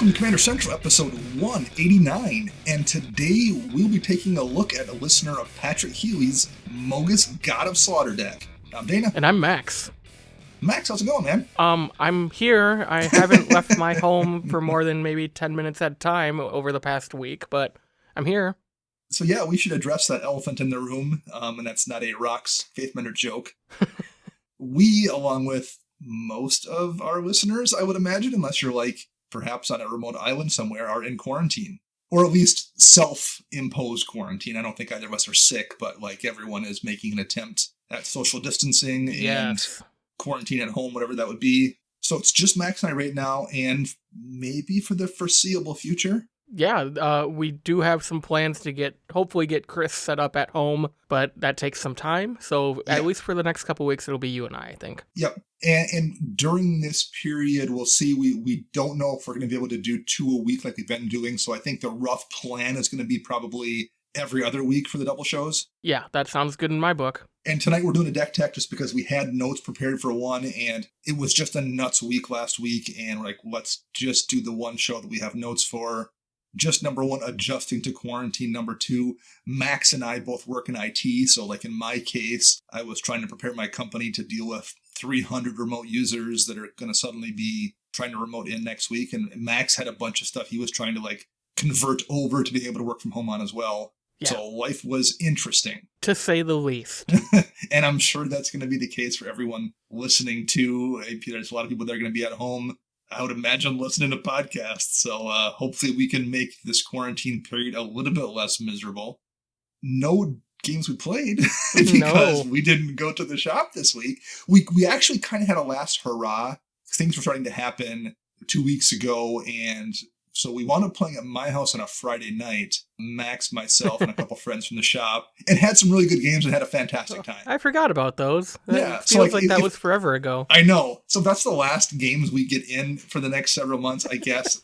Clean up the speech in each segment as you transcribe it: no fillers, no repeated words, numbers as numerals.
Welcome to Commander Central, episode 189, and today we'll be taking a look at a listener of Patrick Healy's Mogis God of Slaughter deck. I'm Dana. And I'm Max. Max, how's it going, man? I'm here. I haven't left my home for more than maybe 10 minutes at a time over the past week, but I'm here. So yeah, we should address that elephant in the room, and that's not a Rox Faithmender joke. We, along with most of our listeners, I would imagine, unless you're like perhaps on a remote island somewhere, are in quarantine. Or at least self-imposed quarantine. I don't think either of us are sick, but like everyone is making an attempt at social distancing and quarantine at home, whatever that would be. So it's just Max and I right now, and maybe for the foreseeable future. Yeah, we do have some plans to hopefully get Chris set up at home, but that takes some time. So at least for the next couple weeks, it'll be you and I think. Yep. And during this period, we'll see. We don't know if we're going to be able to do 2 a week like we've been doing. So I think the rough plan is going to be probably every other week for the double shows. Yeah, that sounds good in my book. And tonight we're doing a deck tech just because we had notes prepared for one, and it was just a nuts week last week. And we're like, let's just do the one show that we have notes for. Just number one, adjusting to quarantine. Number two, Max and I both work in IT. So like in my case, I was trying to prepare my company to deal with 300 remote users that are going to suddenly be trying to remote in next week. And Max had a bunch of stuff he was trying to like convert over to being able to work from home on as well. Yeah. So life was interesting. To say the least. And I'm sure that's going to be the case for everyone listening to. There's a lot of people that are going to be at home, I would imagine, listening to podcasts. So hopefully we can make this quarantine period a little bit less miserable. No games we played because we didn't go to the shop this week. We actually kind of had a last hurrah. Things were starting to happen 2 weeks ago, and so we wound up playing at my house on a Friday night, Max, myself, and a couple friends from the shop, and had some really good games and had a fantastic time. I forgot about those. Yeah, it feels like that was forever ago. I know. So that's the last games we get in for the next several months, I guess.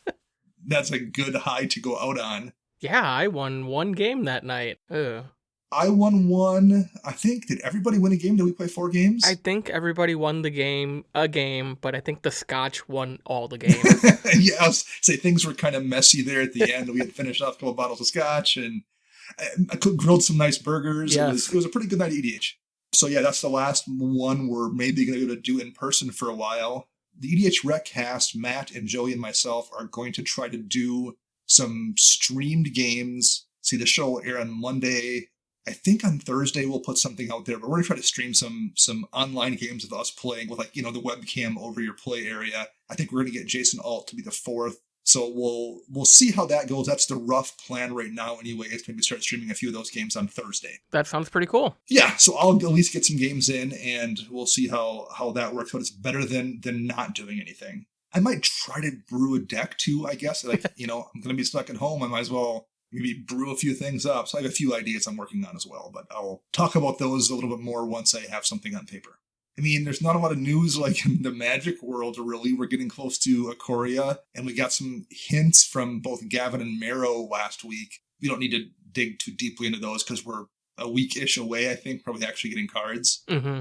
That's a good high to go out on. Yeah, I won one game that night. Ugh. I won one. I think, did everybody win a game? Did we play 4 games? I think everybody won a game, but I think the Scotch won all the games. Yeah, I was say things were kind of messy there at the end. We had finished off a couple of bottles of Scotch, and I grilled some nice burgers. Yes. It was a pretty good night at EDH. So yeah, that's the last one we're maybe going to be able to do in person for a while. The EDH Rec cast, Matt and Joey and myself are going to try to do some streamed games. See, the show will air on Monday. I think on Thursday we'll put something out there, but we're going to try to stream some online games of us playing with, like, the webcam over your play area. I think we're going to get Jason Alt to be the 4th. So we'll see how that goes. That's the rough plan right now anyway. It's maybe start streaming a few of those games on Thursday. That sounds pretty cool. Yeah, so I'll at least get some games in, and we'll see how that works out. It's better than not doing anything. I might try to brew a deck too, I guess. Like, I'm going to be stuck at home. I might as well maybe brew a few things up. So I have a few ideas I'm working on as well, but I'll talk about those a little bit more once I have something on paper. I mean, there's not a lot of news like in the Magic world, really. We're getting close to Ikoria, and we got some hints from both Gavin and Marrow last week. We don't need to dig too deeply into those because we're a week-ish away, I think, probably actually getting cards. Mm-hmm.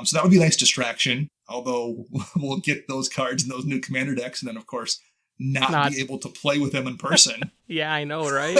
So that would be a nice distraction, although we'll get those cards and those new commander decks, and then, of course, not be able to play with them in person. Yeah, I know, right?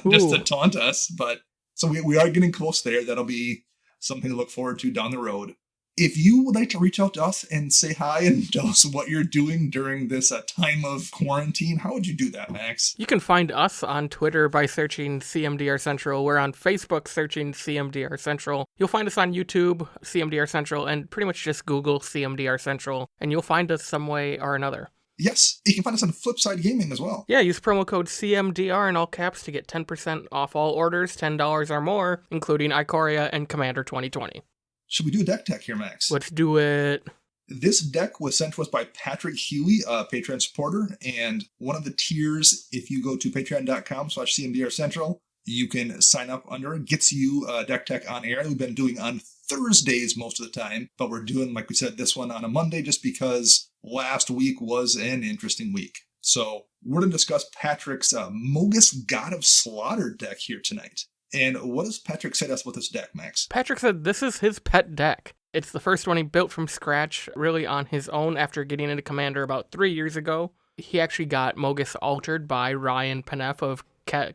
Just to taunt us. But so we are getting close there. That'll be something to look forward to down the road. If you would like to reach out to us and say hi and tell us what you're doing during this time of quarantine, how would you do that, Max? You can find us on Twitter by searching CMDR Central. We're on Facebook searching CMDR Central. You'll find us on YouTube, CMDR Central, and pretty much just Google CMDR Central, and you'll find us some way or another. Yes, you can find us on Flipside Gaming as well. Yeah, use promo code CMDR in all caps to get 10% off all orders, $10 or more, including Ikoria and Commander 2020. Should we do a deck tech here, Max? Let's do it. This deck was sent to us by Patrick Healy, a Patreon supporter, and one of the tiers, if you go to patreon.com/CMDRCentral, you can sign up under. It gets you deck tech on air. We've been doing on Thursdays most of the time, but we're doing, like we said, this one on a Monday just because last week was an interesting week. So we're going to discuss Patrick's Mogis God of Slaughter deck here tonight. And what does Patrick say to us about this deck, Max? Patrick said this is his pet deck. It's the first one he built from scratch, really on his own after getting into Commander about 3 years ago. He actually got Mogis altered by Ryan Paneff of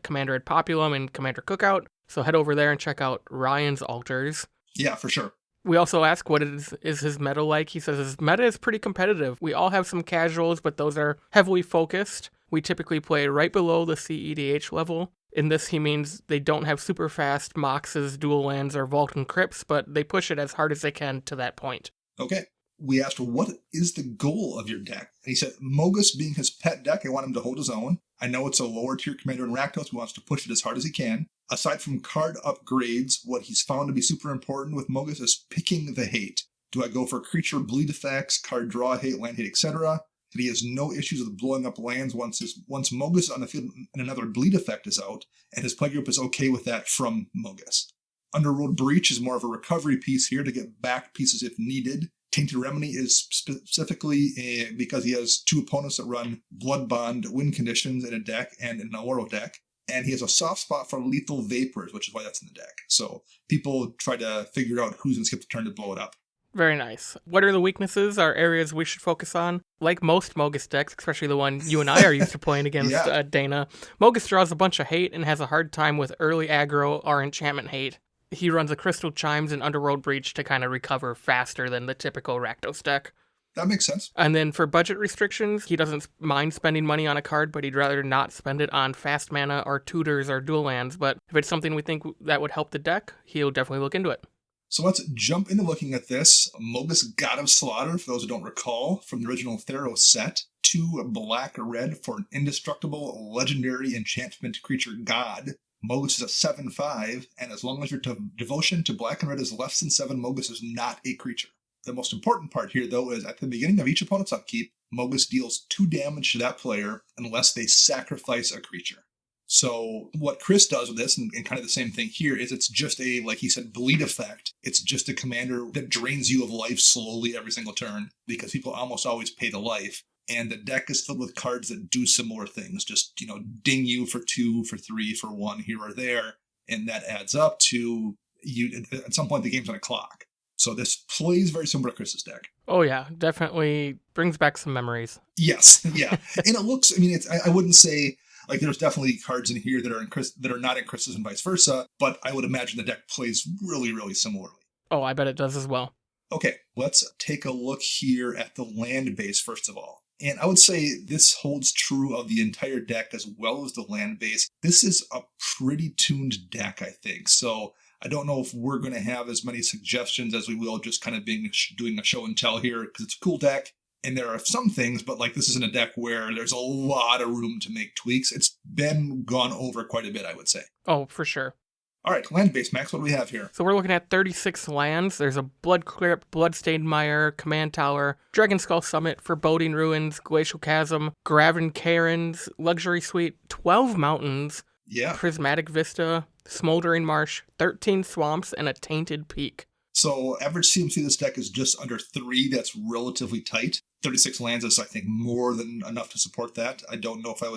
Commander at Populum and Commander Cookout. So head over there and check out Ryan's alters. Yeah, for sure. We also ask what is his meta like. He says his meta is pretty competitive. We all have some casuals, but those are heavily focused. We typically play right below the CEDH level. In this, he means they don't have super fast Moxes, dual lands, or Vulcan Crypts, but they push it as hard as they can to that point. Okay. We asked, what is the goal of your deck? And he said, Mogis being his pet deck, I want him to hold his own. I know it's a lower tier commander in Rakdos who wants to push it as hard as he can. Aside from card upgrades, what he's found to be super important with Mogis is picking the hate. Do I go for creature bleed effects, card draw hate, land hate, etc.? That he has no issues with blowing up lands once Mogis is on the field and another bleed effect is out, and his play group is okay with that from Mogis. Underworld Breach is more of a recovery piece here to get back pieces if needed. Tainted Remedy is specifically because he has two opponents that run Blood Bond win conditions in a deck and in an Auro deck. And he has a soft spot for Lethal Vapors, which is why that's in the deck. So people try to figure out who's going to skip the turn to blow it up. Very nice. What are the weaknesses, are areas we should focus on? Like most Mogis decks, especially the one you and I are used to playing against, Dana, Mogis draws a bunch of hate and has a hard time with early aggro or enchantment hate. He runs a Crystal Chimes and Underworld Breach to kind of recover faster than the typical Rakdos deck. That makes sense. And then for budget restrictions, he doesn't mind spending money on a card, but he'd rather not spend it on fast mana or tutors or dual lands. But if it's something we think that would help the deck, he'll definitely look into it. So let's jump into looking at this. Mogis God of Slaughter, for those who don't recall, from the original Theros set. 2 black or red for an indestructible legendary enchantment creature god. Mogis is a 7/5, and as long as your devotion to black and red is less than 7, Mogis is not a creature. The most important part here, though, is at the beginning of each opponent's upkeep, Mogis deals 2 damage to that player unless they sacrifice a creature. So what Chris does with this, and kind of the same thing here, is it's just a, like he said, bleed effect. It's just a commander that drains you of life slowly every single turn, because people almost always pay the life. And the deck is filled with cards that do similar things. Just, ding you for 2, for 3, for 1 here or there. And that adds up to you. At some point, the game's on a clock. So this plays very similar to Chris's deck. Oh, yeah. Definitely brings back some memories. Yes. Yeah. And it looks, I wouldn't say, like, there's definitely cards in here that are not in Chris's and vice versa. But I would imagine the deck plays really, really similarly. Oh, I bet it does as well. Okay. Let's take a look here at the land base, first of all. And I would say this holds true of the entire deck as well as the land base. This is a pretty tuned deck, I think. So I don't know if we're going to have as many suggestions as we will just kind of doing a show and tell here, because it's a cool deck. And there are some things, but like this isn't a deck where there's a lot of room to make tweaks. It's been gone over quite a bit, I would say. Oh, for sure. All right, land base, Max, what do we have here? So we're looking at 36 lands. There's a Blood Crypt, Bloodstained Mire, Command Tower, Dragonskull Summit, Foreboding Ruins, Glacial Chasm, Graven Cairns, Luxury Suite, 12 mountains, Prismatic Vista, Smoldering Marsh, 13 swamps, and a Tainted Peak. So average CMC of this deck is just under 3. That's relatively tight. 36 lands is, I think, more than enough to support that. I don't know if I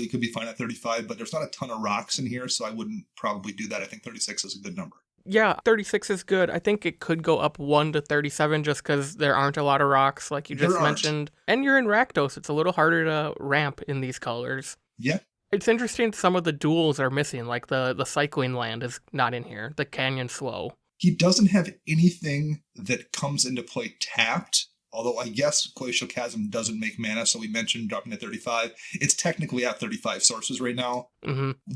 could be fine at 35, but there's not a ton of rocks in here, so I wouldn't probably do that. I think 36 is a good number. Yeah, 36 is good. I think it could go up 1 to 37 just because there aren't a lot of rocks, like you just mentioned. And you're in Rakdos. It's a little harder to ramp in these colors. Yeah. It's interesting some of the duels are missing, like the cycling land is not in here, the Canyon Slow. He doesn't have anything that comes into play tapped, although I guess Glacial Chasm doesn't make mana, so we mentioned dropping to 35. It's technically at 35 sources right now,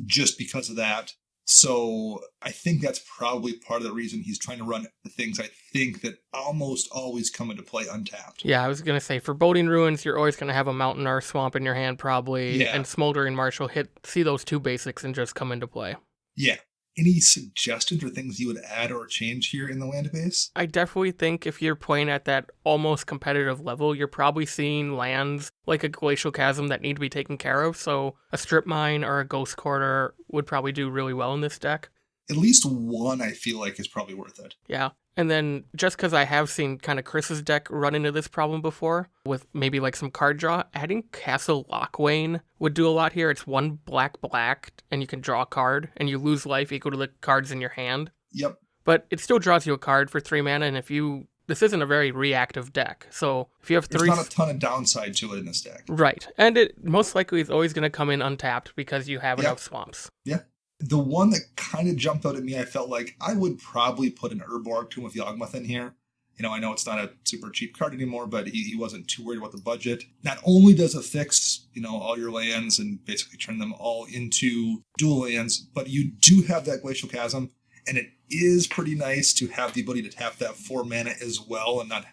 just because of that. So I think that's probably part of the reason he's trying to run things, I think, that almost always come into play untapped. Yeah, I was going to say, for Foreboding Ruins, you're always going to have a mountain or a swamp in your hand, probably, and Smoldering Marsh will see those 2 basics and just come into play. Yeah. Any suggestions or things you would add or change here in the land base? I definitely think if you're playing at that almost competitive level, you're probably seeing lands like a Glacial Chasm that need to be taken care of, so a Strip Mine or a Ghost Quarter would probably do really well in this deck. At least one, I feel like, is probably worth it. Yeah. And then just because I have seen kind of Chris's deck run into this problem before with maybe like some card draw, adding Castle Lochwain would do a lot here. It's 1 black and you can draw a card and you lose life equal to the cards in your hand. Yep. But it still draws you a card for 3 mana, and if you this isn't a very reactive deck. So if you have There's not a ton of downside to it in this deck. Right. And it most likely is always going to come in untapped because you have enough swamps. Yeah. The one that kind of jumped out at me, I felt like I would probably put an Urborg Tomb of Yawgmoth in here. I know it's not a super cheap card anymore, but he wasn't too worried about the budget. Not only does it fix, all your lands and basically turn them all into dual lands, but you do have that Glacial Chasm, and it is pretty nice to have the ability to tap that 4 mana as well and not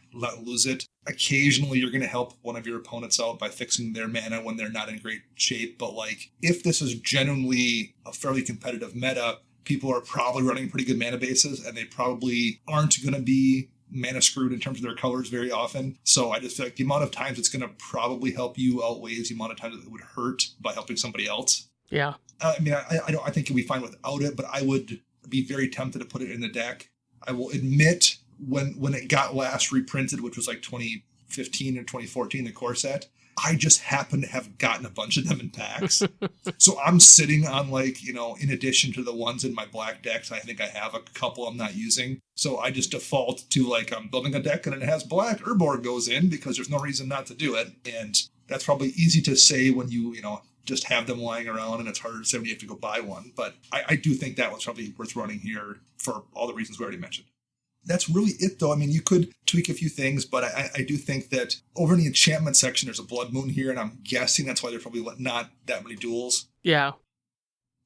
lose it. Occasionally, you're going to help one of your opponents out by fixing their mana when they're not in great shape, but if this is genuinely a fairly competitive meta, people are probably running pretty good mana bases, and they probably aren't going to be mana screwed in terms of their colors very often. So I just feel like the amount of times it's going to probably help you outweighs the amount of times it would hurt by helping somebody else. Yeah. I think it'll be fine without it, but I would be very tempted to put it in the deck. I will admit when it got last reprinted, which was 2015 or 2014, the core set, I just happen to have gotten a bunch of them in packs. So I'm sitting on in addition to the ones in my black decks, I think I have a couple I'm not using. So I just default to I'm building a deck and it has black. Urborg goes in because there's no reason not to do it. And that's probably easy to say when you just have them lying around and it's harder to say when you have to go buy one. But I do think that was probably worth running here for all the reasons we already mentioned. That's really it, though. You could tweak a few things, but I do think that over in the enchantment section, there's a Blood Moon here, and I'm guessing that's why there's probably not that many duels. Yeah.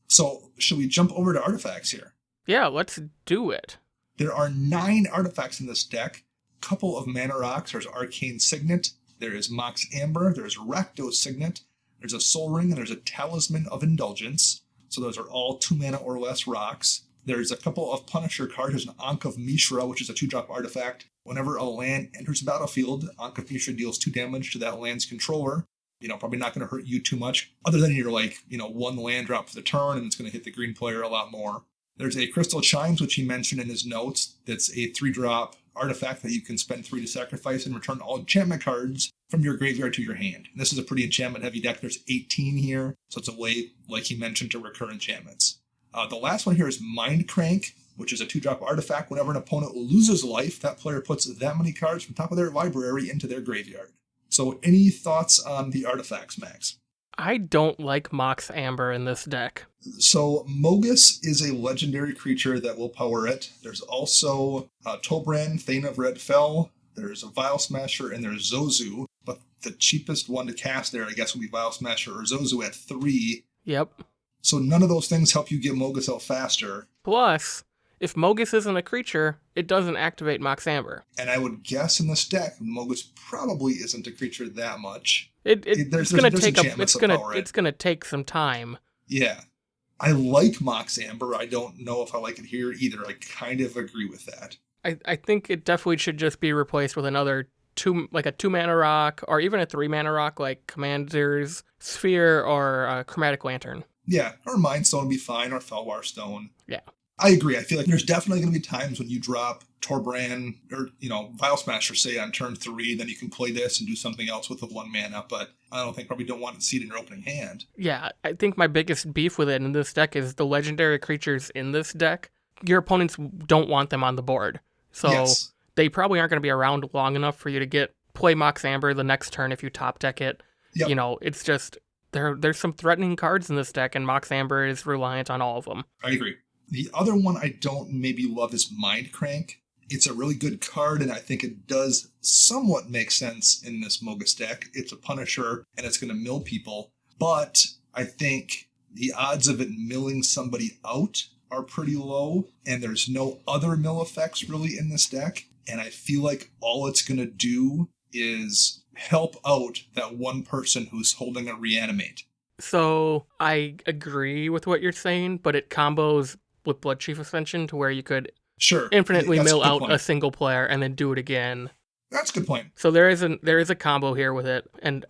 So should we jump over to artifacts here? Yeah, let's do it. There are 9 artifacts in this deck. Couple of mana rocks. There's Arcane Signet. There is Mox Amber. There's Rakdos Signet. There's a Soul Ring, and there's a Talisman of Indulgence. So those are all 2 mana or less rocks. There's a couple of Punisher cards. There's an Ankh of Mishra, which is a 2-drop artifact. Whenever a land enters the battlefield, Ankh of Mishra deals 2 damage to that land's controller. Probably not going to hurt you too much, other than you're 1 land drop for the turn, and it's going to hit the green player a lot more. There's a Crystal Chimes, which he mentioned in his notes. That's a 3-drop artifact that you can spend 3 to sacrifice and return all enchantment cards from your graveyard to your hand. And this is a pretty enchantment-heavy deck. There's 18 here, so it's a way, like he mentioned, to recur enchantments. The last one here is Mind Crank, which is a 2-drop artifact. Whenever an opponent loses life, that player puts that many cards from top of their library into their graveyard. So any thoughts on the artifacts, Max? I don't like Mox Amber in this deck. So Mogis is a legendary creature that will power it. There's also Tobran, Thane of Red Fell. There's a Vial Smasher, and there's Zozu. But the cheapest one to cast there, I guess, would be Vial Smasher or Zozu at 3. Yep. So none of those things help you get Mogis out faster. Plus, if Mogis isn't a creature, it doesn't activate Mox Amber. And I would guess in this deck, Mogis probably isn't a creature that much. It's gonna take some time. Yeah. I like Mox Amber. I don't know if I like it here either. I kind of agree with that. I think it definitely should just be replaced with another 2 mana rock, or even a 3 mana rock like Commander's Sphere or Chromatic Lantern. Yeah, or Mind Stone would be fine, or Felwar Stone. Yeah. I agree. I feel like there's definitely going to be times when you drop Torbran or, Vial Smasher, say, on turn 3, then you can play this and do something else with the 1 mana, but I probably don't want to see it in your opening hand. Yeah, I think my biggest beef with it in this deck is the legendary creatures in this deck. Your opponents don't want them on the board. So yes. They probably aren't going to be around long enough for you to play Mox Amber the next turn if you top deck it. Yep. It's just... There's some threatening cards in this deck, and Mox Amber is reliant on all of them. I agree. The other one I don't maybe love is Mind Crank. It's a really good card, and I think it does somewhat make sense in this Mogis deck. It's a Punisher, and it's going to mill people, but I think the odds of it milling somebody out are pretty low, and there's no other mill effects really in this deck, and I feel like all it's going to do is help out that one person who's holding a Reanimate. So I agree with what you're saying, but it combos with Blood Chief Ascension to where you could infinitely mill out a single player and then do it again. That's a good point. So there is a combo here with it, and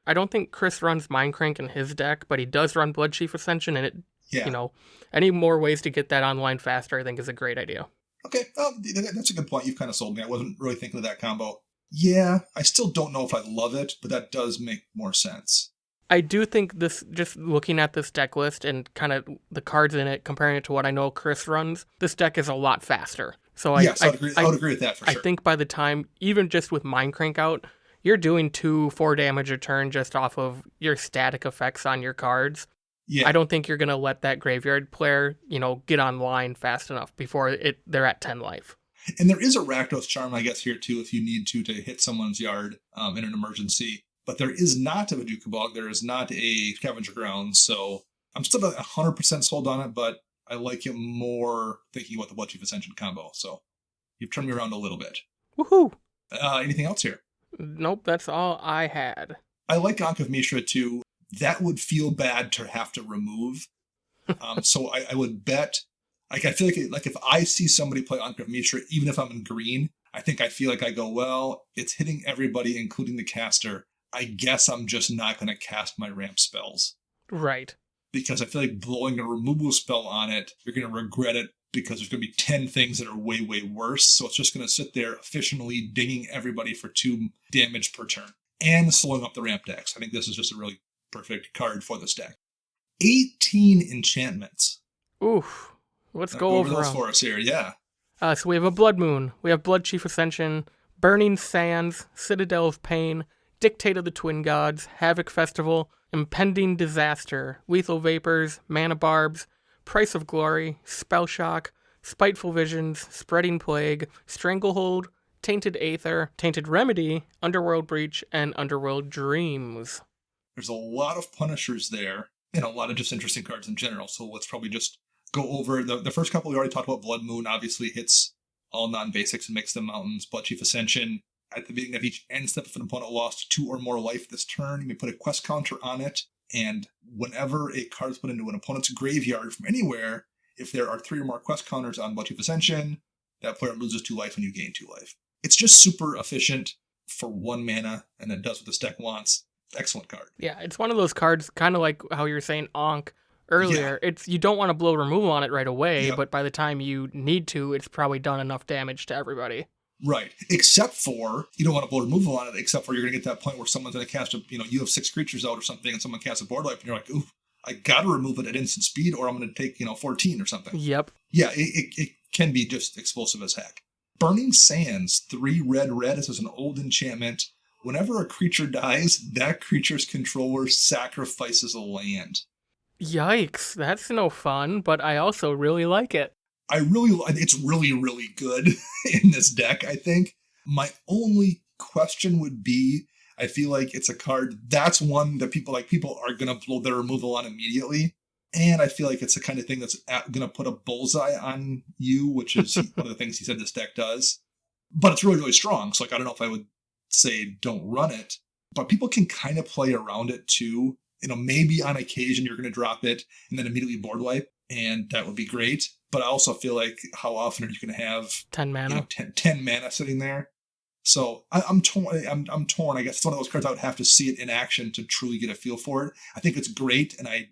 I don't think Chris runs Mind Crank in his deck, but he does run Blood Chief Ascension, and any more ways to get that online faster, I think, is a great idea. Okay, that's a good point. You've kind of sold me. I wasn't really thinking of that combo. Yeah, I still don't know if I love it, but that does make more sense. I do think this, just looking at this deck list and kind of the cards in it, comparing it to what I know Chris runs, this deck is a lot faster. So yes, I would agree with that for sure. I think by the time, even just with Mind Crank out, you're doing 2-4 damage a turn just off of your static effects on your cards. Yeah. I don't think you're going to let that graveyard player, get online fast enough before they're at 10 life. And there is a Rakdos Charm, I guess, here too, if you need to hit someone's yard in an emergency. But there is not a Viduka Bog. There is not a Scavenger Ground. So I'm still not 100% sold on it, but I like it more thinking about the Blood Chief Ascension combo. So you've turned me around a little bit. Woohoo! Anything else here? Nope, that's all I had. I like Ankh of Mishra too. That would feel bad to have to remove. So I would bet. I feel like if I see somebody play Ankh of Mishra, even if I'm in green, I feel like I go, well, it's hitting everybody, including the caster. I guess I'm just not going to cast my ramp spells. Right. Because I feel like blowing a removal spell on it, you're going to regret it because there's going to be 10 things that are way, way worse. So it's just going to sit there efficiently dinging everybody for 2 damage per turn and slowing up the ramp decks. I think this is just a really perfect card for this deck. 18 enchantments. Oof. Let's go over those for us here, yeah. So we have a Blood Moon, we have Blood Chief Ascension, Burning Sands, Citadel of Pain, Dictate of the Twin Gods, Havoc Festival, Impending Disaster, Lethal Vapors, Mana Barbs, Price of Glory, Spell Shock, Spiteful Visions, Spreading Plague, Stranglehold, Tainted Aether, Tainted Remedy, Underworld Breach, and Underworld Dreams. There's a lot of punishers there, and a lot of just interesting cards in general, so let's probably just go over the first couple. We already talked about. Blood Moon obviously hits all non-basics and makes them mountains. Blood Chief Ascension, at the beginning of each end step, if an opponent lost 2 or more life this turn, you may put a quest counter on it, and whenever a card is put into an opponent's graveyard from anywhere, if there are 3 or more quest counters on Blood Chief Ascension, that player loses 2 life and you gain 2 life. It's just super efficient for 1 mana, and it does what this deck wants. Excellent card. Yeah, it's one of those cards, kind of like how you were saying Ankh earlier. Yeah. You don't want to blow removal on it right away, but by the time you need to, it's probably done enough damage to everybody. Right. Except for, you don't want to blow removal on it, except for you're going to get that point where someone's going to cast you have 6 creatures out or something, and someone casts a board wipe, and you're like, ooh, I got to remove it at instant speed, or I'm going to take, 14 or something. Yep. Yeah, it can be just explosive as heck. Burning Sands, 3 red. This is an old enchantment. Whenever a creature dies, that creature's controller sacrifices a land. Yikes, that's no fun, but I also really like it. It's really, really good in this deck, I think. My only question would be, I feel like it's a card, that's one that people are going to blow their removal on immediately. And I feel like it's the kind of thing that's going to put a bullseye on you, which is one of the things he said this deck does. But it's really, really strong. So I don't know if I would say don't run it. But people can kind of play around it too. Maybe on occasion you're going to drop it and then immediately board wipe, and that would be great. But I also feel like how often are you going to have 10 mana? 10 mana sitting there. So I'm torn. I'm torn. I guess it's one of those cards I would have to see it in action to truly get a feel for it. I think it's great, and I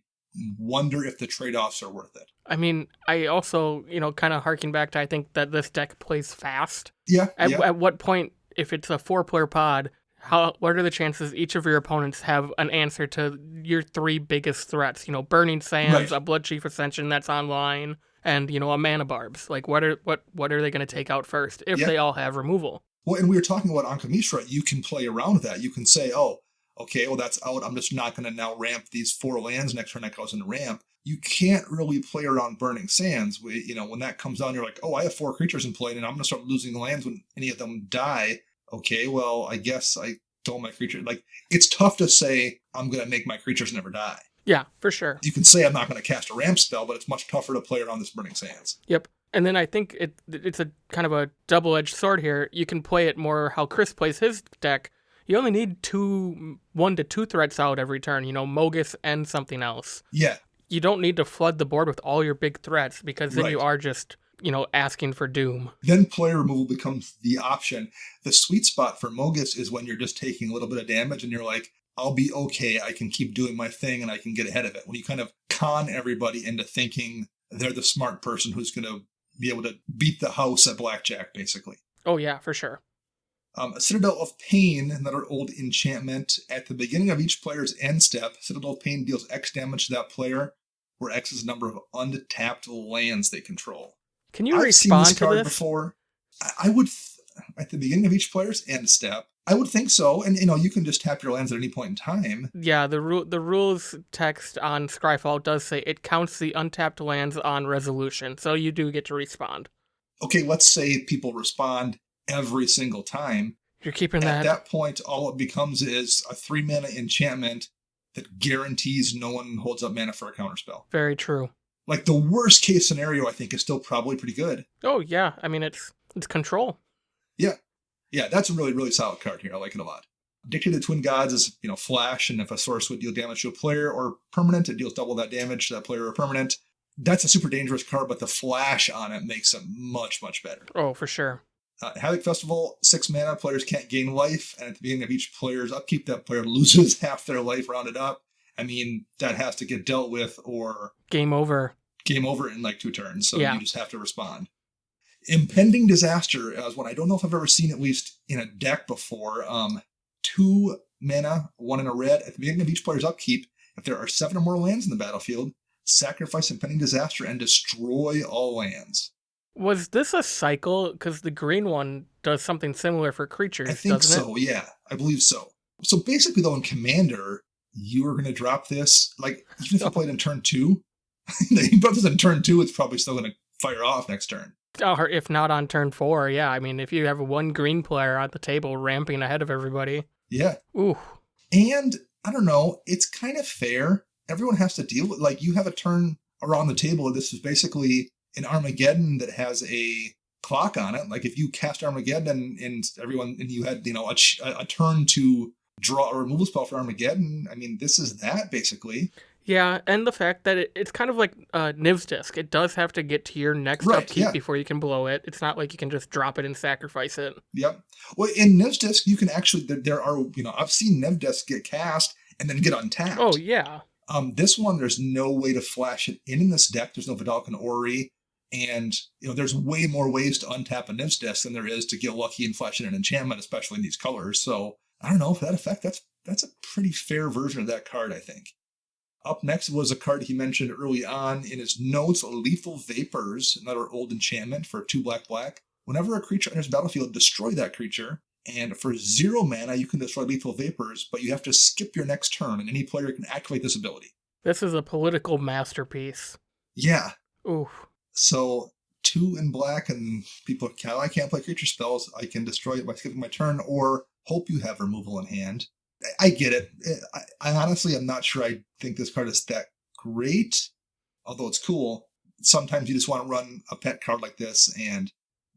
wonder if the trade-offs are worth it. I mean, I also, kind of harking back to, I think that this deck plays fast. Yeah. At what point, if it's a 4-player pod, what are the chances each of your opponents have an answer to your 3 biggest threats? Burning Sands, right. A Blood Chief Ascension that's online, and a Mana Barbs. Like, what are they going to take out first if they all have removal? Well, and we were talking about Ankh of Mishra. You can play around with that. You can say, oh, okay, well, that's out. I'm just not going to now ramp these 4 lands next turn that goes into ramp. You can't really play around Burning Sands. When that comes down, you're like, oh, I have 4 creatures in play, and I'm going to start losing lands when any of them die. Okay, well, I guess I don't my creature. Like, it's tough to say I'm going to make my creatures never die. Yeah, for sure. You can say I'm not going to cast a ramp spell, but it's much tougher to play around this Burning Sands. Yep. And then I think it's a kind of a double-edged sword here. You can play it more how Chris plays his deck. You only need 1 to 2 threats out every turn, Mogis and something else. Yeah. You don't need to flood the board with all your big threats, because then you are just, asking for doom. Then player removal becomes the option. The sweet spot for Mogis is when you're just taking a little bit of damage and you're like, I'll be okay, I can keep doing my thing and I can get ahead of it. When you kind of con everybody into thinking they're the smart person who's going to be able to beat the house at blackjack, basically. Oh, yeah, for sure. Citadel of Pain, another old enchantment. At the beginning of each player's end step, Citadel of Pain deals X damage to that player, where X is the number of untapped lands they control. Can you I've seen respond this to card this? before. I would, at the beginning of each player's end step, I would think so. And, you can just tap your lands at any point in time. Yeah, the rules text on Scryfall does say it counts the untapped lands on resolution, so you do get to respond. Okay, let's say people respond every single time. You're keeping At that. that point, all it becomes is a 3-mana enchantment that guarantees no one holds up mana for a counterspell. Very true. Like, the worst case scenario, I think, is still probably pretty good. Oh, yeah. I mean, it's control. Yeah. Yeah, that's a really, really solid card here. I like it a lot. Dictate of the Twin Gods is, flash, and if a source would deal damage to a player or permanent, it deals double that damage to that player or permanent. That's a super dangerous card, but the flash on it makes it much, much better. Oh, for sure. Havoc Festival, 6 mana, players can't gain life, and at the beginning of each player's upkeep, that player loses half their life rounded up. I mean, that has to get dealt with, or... Game over. Game over in like 2 turns, so yeah. You just have to respond. Impending Disaster is one I don't know if I've ever seen, at least in a deck before. 2 mana, 1 in a red. At the beginning of each player's upkeep, if there are 7 or more lands in the battlefield, sacrifice Impending Disaster and destroy all lands. Was this a cycle? Because the green one does something similar for creatures, I think doesn't so, it? Yeah. I believe so. So basically, though, in Commander, you are going to drop this, like, even if you played in turn 2, you drop this in turn 2, it's probably still going to fire off next turn. Or if not on turn 4, yeah. I mean, if you have one green player at the table ramping ahead of everybody. Yeah. Ooh. And, I don't know, it's kind of fair. Everyone has to deal with, like, you have a turn around the table. This is basically an Armageddon that has a clock on it. Like, if you cast Armageddon and you had, a turn to draw a removal spell for Armageddon, I mean, this is that, basically. Yeah, and the fact that it's kind of like Niv's Disc. It does have to get to your next upkeep before you can blow it. It's not like you can just drop it and sacrifice it. Yep. Well, in Niv's Disc, you can actually, there are, I've seen Niv Disc get cast and then get untapped. Oh, yeah. This one, there's no way to flash it in this deck. There's no Vidalcan Ori. And, there's way more ways to untap a Niv's Disc than there is to get lucky and flash in an enchantment, especially in these colors. So, I don't know, for that effect, that's a pretty fair version of that card, I think. Up next was a card he mentioned early on in his notes, Lethal Vapors, another old enchantment for 2 black. Whenever a creature enters the battlefield, destroy that creature. And for 0 mana, you can destroy Lethal Vapors, but you have to skip your next turn, and any player can activate this ability. This is a political masterpiece. Yeah. Ooh. So 2 in black, and people, I can't play creature spells. I can destroy it by skipping my turn, or hope you have removal in hand. I get it. I honestly am not sure I think this card is that great, although it's cool. Sometimes you just want to run a pet card like this, and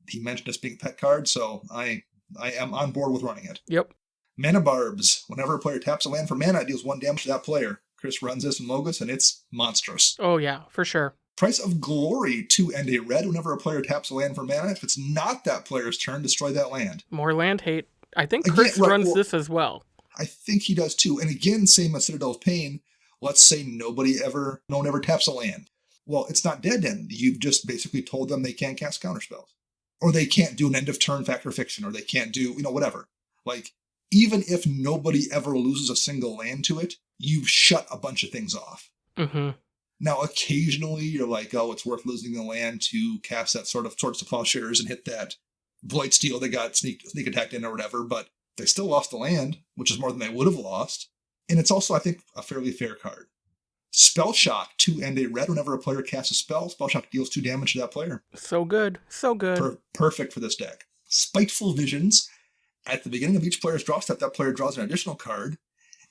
he mentioned this being a pet card, so I am on board with running it. Yep. Mana Barbs. Whenever a player taps a land for mana, it deals 1 damage to that player. Chris runs this in Mogis, and it's monstrous. Oh, yeah, for sure. Price of Glory, 2 and a red. Whenever a player taps a land for mana, if it's not that player's turn, destroy that land. More land hate. I think Chris runs this as well. I think he does too. And again, same as Citadel of Pain. Let's say no one ever taps a land. Well, it's not dead then. You've just basically told them they can't cast counterspells. Or they can't do an end of turn Fact or Fiction, or they can't do, whatever. Like, even if nobody ever loses a single land to it, you've shut a bunch of things off. Mm-hmm. Now, occasionally you're like, oh, it's worth losing the land to cast that Swords to Plowshares and hit that Blightsteel they got sneak attacked in or whatever, but they still lost the land, which is more than they would have lost. And it's also, I think, a fairly fair card. Spell Shock, 2 and a red. Whenever a player casts a spell, Spell Shock deals 2 damage to that player. So good. So good. Perfect for this deck. Spiteful Visions. At the beginning of each player's draw step, that player draws an additional card.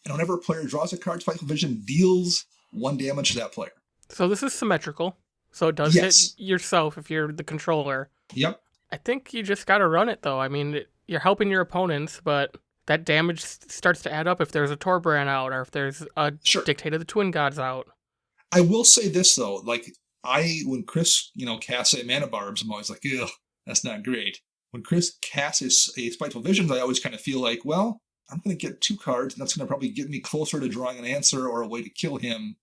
And whenever a player draws a card, Spiteful Vision deals 1 damage to that player. So this is symmetrical. So it does hit yourself if you're the controller. Yep. I think you just got to run it, though. I mean, you're helping your opponents, but that damage starts to add up if there's a Torbrand out or if there's a Dictate of the Twin Gods out. I will say this, though. Like, when Chris, casts a Mana Barbs, I'm always like, ugh, that's not great. When Chris casts a Spiteful Visions, I always kind of feel like, well, I'm going to get 2 cards, and that's going to probably get me closer to drawing an answer or a way to kill him.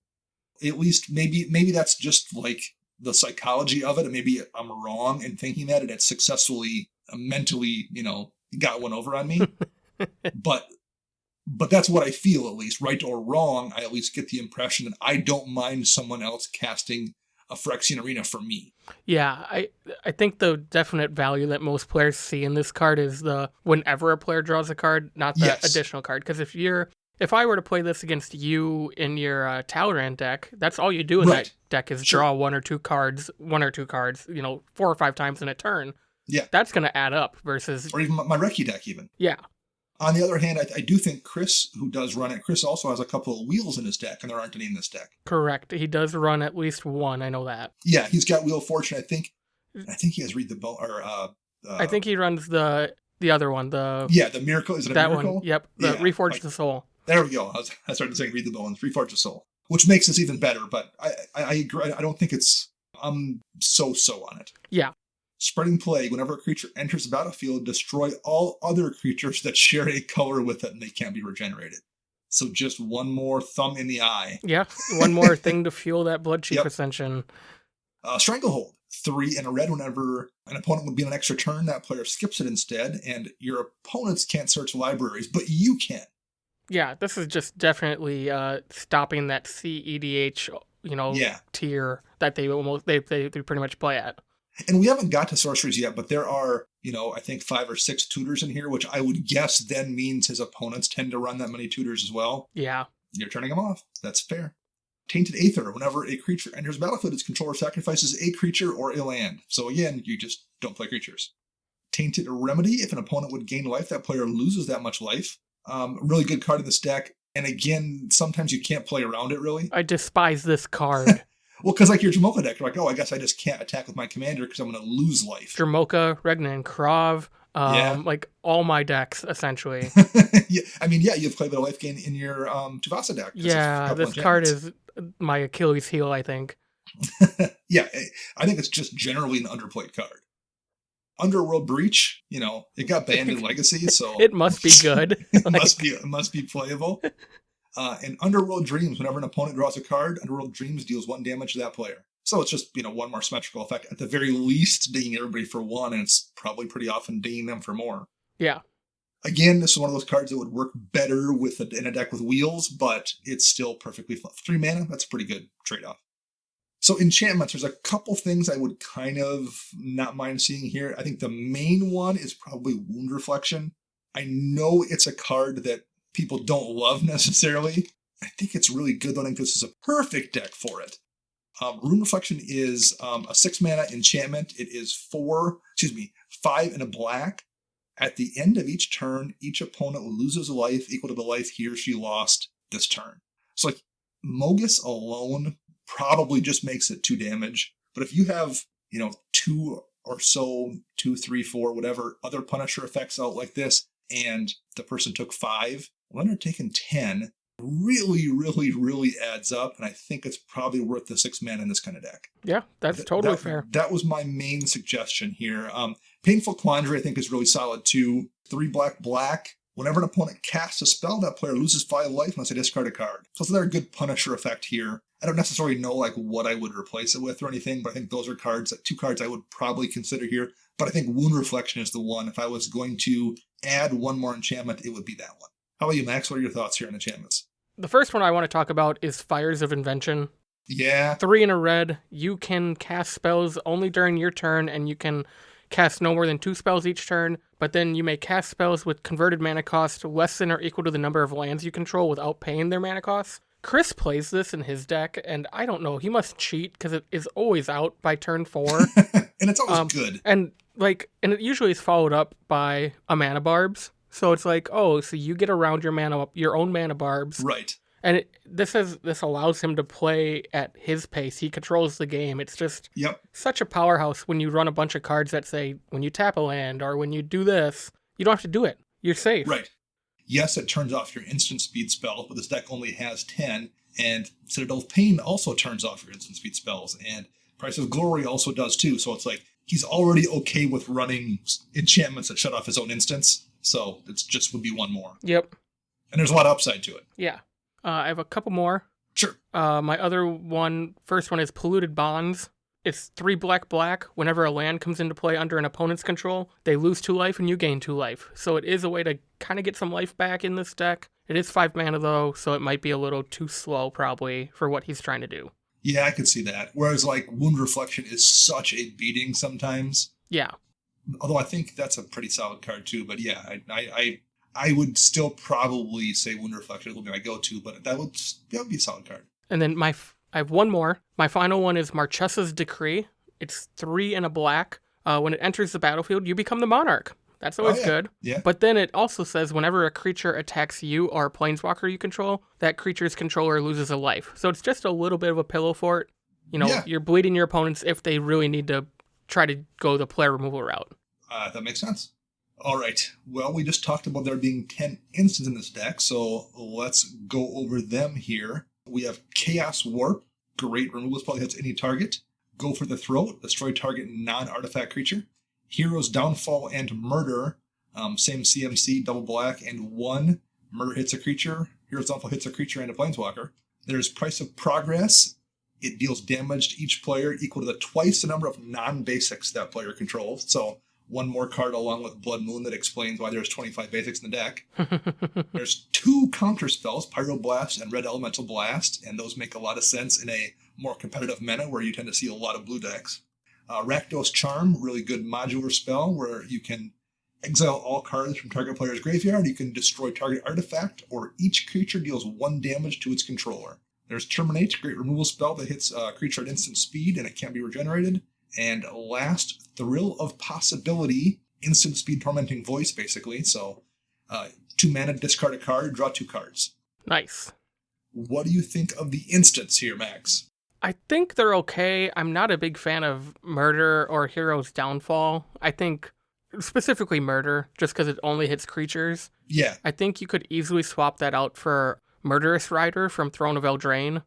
At least, maybe that's just, like, the psychology of it, and maybe I'm wrong in thinking that, and it's successfully, mentally, got one over on me. but that's what I feel, at least, right or wrong. I at least get the impression that I don't mind someone else casting a Phyrexian Arena for me. Yeah, I think the definite value that most players see in this card is the whenever a player draws a card, not the additional card. Because if I were to play this against you in your Talrand deck, that's all you do in that deck is draw one or two cards, 4 or 5 times in a turn. Yeah. That's going to add up versus... Or even my Reki deck even. Yeah. On the other hand, I do think Chris, who does run it, Chris also has a couple of wheels in his deck, and there aren't any in this deck. Correct. He does run at least one, I know that. Yeah, he's got Wheel of Fortune, I think he has Read the Bone, or... I think he runs the other one, the Miracle, is it a that Miracle? One, yep, the Reforge the Soul. There we go. I started saying Read the Bones, Reforge the Soul, which makes this even better, but I agree. I don't think I'm so on it. Yeah. Spreading Plague. Whenever a creature enters the battlefield, destroy all other creatures that share a color with it and they can't be regenerated. So just one more thumb in the eye. Yeah, one more thing to fuel that Blood Chief Ascension. Stranglehold. 3 and a red. Whenever an opponent would be on an extra turn, that player skips it instead, and your opponents can't search libraries, but you can. Yeah, this is just definitely stopping that CEDH, tier that they pretty much play at. And we haven't got to sorceries yet, but there are, I think 5 or 6 tutors in here, which I would guess then means his opponents tend to run that many tutors as well. Yeah. You're turning them off. That's fair. Tainted Aether. Whenever a creature enters battlefield, its controller sacrifices a creature or a land. So again, you just don't play creatures. Tainted Remedy. If an opponent would gain life, that player loses that much life. Really good card in this deck. And again, sometimes you can't play around it, really. I despise this card. Well, because like your Jamoka deck, you're like, I guess I just can't attack with my commander because I'm going to lose life. Jamoka, Regnan Krav, like all my decks, essentially. You've played a life gain in your Tuvasa deck. Yeah, this card is my Achilles heel, I think. Yeah, I think it's just generally an underplayed card. Underworld Breach, it got banned in Legacy, so... It must be good. It must be playable. And Underworld Dreams, whenever an opponent draws a card, Underworld Dreams deals 1 damage to that player. So it's just, one more symmetrical effect. At the very least, dinging everybody for 1, and it's probably pretty often dinging them for more. Yeah. Again, this is one of those cards that would work better in a deck with wheels, but it's still perfectly fun. 3 mana, that's a pretty good trade-off. So enchantments, there's a couple things I would kind of not mind seeing here. I think the main one is probably Wound Reflection. I know it's a card that people don't love necessarily. I think it's really good though. I think this is a perfect deck for it. Rune Reflection is a 6 mana enchantment. It is 5 and a black. At the end of each turn, each opponent loses a life equal to the life he or she lost this turn. So like Mogis alone probably just makes it 2 damage. But if you have, 2 or so, 2, 3, 4, whatever other Punisher effects out like this, and the person took 5, well, they're taking 10, really, really, really adds up. And I think it's probably worth the 6 mana in this kind of deck. Yeah, that's totally fair. That was my main suggestion here. Painful Quandary, I think, is really solid too. 3 black. Whenever an opponent casts a spell, that player loses 5 life unless they discard a card. So it's another good Punisher effect here. I don't necessarily know what I would replace it with or anything, but I think those are 2 cards I would probably consider here. But I think Wound Reflection is the one. If I was going to add 1 more enchantment, it would be that one. How about you, Max? What are your thoughts here on enchantments? The first one I want to talk about is Fires of Invention. Yeah. 3 in a red. You can cast spells only during your turn, and you can cast no more than 2 spells each turn, but then you may cast spells with converted mana cost less than or equal to the number of lands you control without paying their mana costs. Chris plays this in his deck, and I don't know, he must cheat because it is always out by turn 4. And it's always good. And it usually is followed up by a Mana Barbs. So it's like, so you get around your own Mana Barbs. Right. And this allows him to play at his pace. He controls the game. It's just such a powerhouse when you run a bunch of cards that say, when you tap a land or when you do this, you don't have to do it. You're safe. Right. Yes, it turns off your instant speed spell, but this deck only has 10. And Citadel of Pain also turns off your instant speed spells. And Price of Glory also does too. So it's like he's already okay with running enchantments that shut off his own instance. So it's just would be 1 more. Yep. And there's a lot of upside to it. Yeah. I have a couple more. Sure. My first one is Polluted Bonds. It's 3 black. Whenever a land comes into play under an opponent's control, they lose 2 life and you gain 2 life. So it is a way to kind of get some life back in this deck. It is 5 mana though, so it might be a little too slow probably for what he's trying to do. Yeah, I could see that. Whereas like Wound Reflection is such a beating sometimes. Yeah. Although I think that's a pretty solid card too. But yeah, I would still probably say Wound Reflection will be my go-to, but that would be a solid card. And then I have one more. My final one is Marchesa's Decree. It's 3 and a black. When it enters the battlefield, you become the monarch. That's always good. Yeah. But then it also says whenever a creature attacks you or a planeswalker you control, that creature's controller loses a life. So it's just a little bit of a pillow fort. You're bleeding your opponents if they really need to try to go the player removal route. That makes sense. All right. Well, we just talked about there being 10 instants in this deck, so let's go over them here. We have Chaos Warp. Great removal spell that hits any target. Go for the Throat. Destroy target non-artifact creature. Hero's Downfall and Murder. Same CMC, double black, and 1. Murder hits a creature. Hero's Downfall hits a creature and a planeswalker. There's Price of Progress. It deals damage to each player equal to twice the number of non-basics that player controls. So one more card along with Blood Moon that explains why there's 25 basics in the deck. There's 2 counter spells, Pyroblast and Red Elemental Blast, and those make a lot of sense in a more competitive meta where you tend to see a lot of blue decks. Rakdos Charm, really good modular spell where you can exile all cards from target player's graveyard. You can destroy target artifact, or each creature deals 1 damage to its controller. There's Terminate, great removal spell that hits a creature at instant speed and it can't be regenerated. And last, Thrill of Possibility, instant speed Tormenting Voice, basically. So 2 mana, discard a card, draw 2 cards. Nice. What do you think of the instants here, Max? I think they're okay. I'm not a big fan of Murder or Hero's Downfall. I think specifically Murder, just because it only hits creatures. Yeah. I think you could easily swap that out for Murderous Rider from Throne of Eldraine.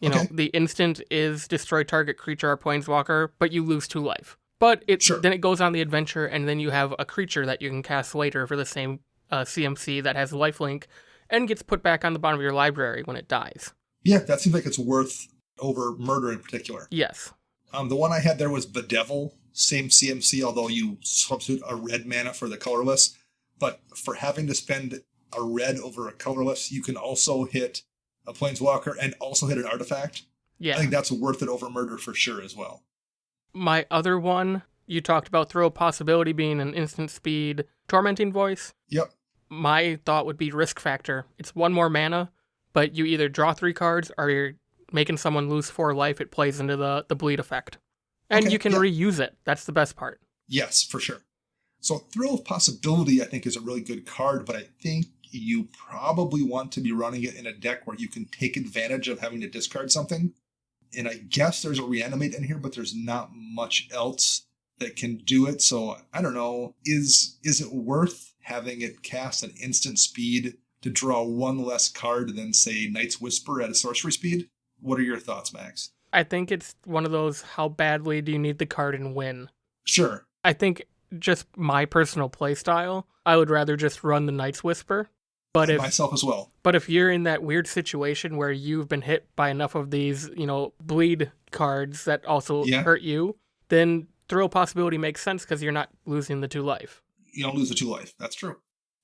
The instant is destroy target creature or planeswalker, but you lose 2 life. But then it goes on the adventure, and then you have a creature that you can cast later for the same CMC that has lifelink, and gets put back on the bottom of your library when it dies. Yeah, that seems like it's worth over Murder in particular. Yes. The one I had there was Bedevil, same CMC, although you substitute a red mana for the colorless. But for having to spend a red over a colorless, you can also hit a planeswalker and also hit an artifact. Yeah. I think that's worth it over Murder for sure as well. My other one, you talked about Throw Possibility being an instant speed Tormenting Voice. Yep. My thought would be Risk Factor. It's 1 more mana, but you either draw 3 cards or you're making someone lose 4 life. It plays into the bleed effect. And you can reuse it. That's the best part. Yes, for sure. So Thrill of Possibility, I think, is a really good card, but I think you probably want to be running it in a deck where you can take advantage of having to discard something. And I guess there's a Reanimate in here, but there's not much else that can do it. So I don't know. Is it worth having it cast an instant speed to draw 1 less card than, say, Night's Whisper at a sorcery speed? What are your thoughts, Max? I think it's one of those, how badly do you need the card and win? Sure. I think just my personal play style, I would rather just run the Night's Whisper. But myself as well. But if you're in that weird situation where you've been hit by enough of these, bleed cards that also hurt you, then Throw Possibility makes sense because you're not losing the 2 life. You don't lose the 2 life. That's true.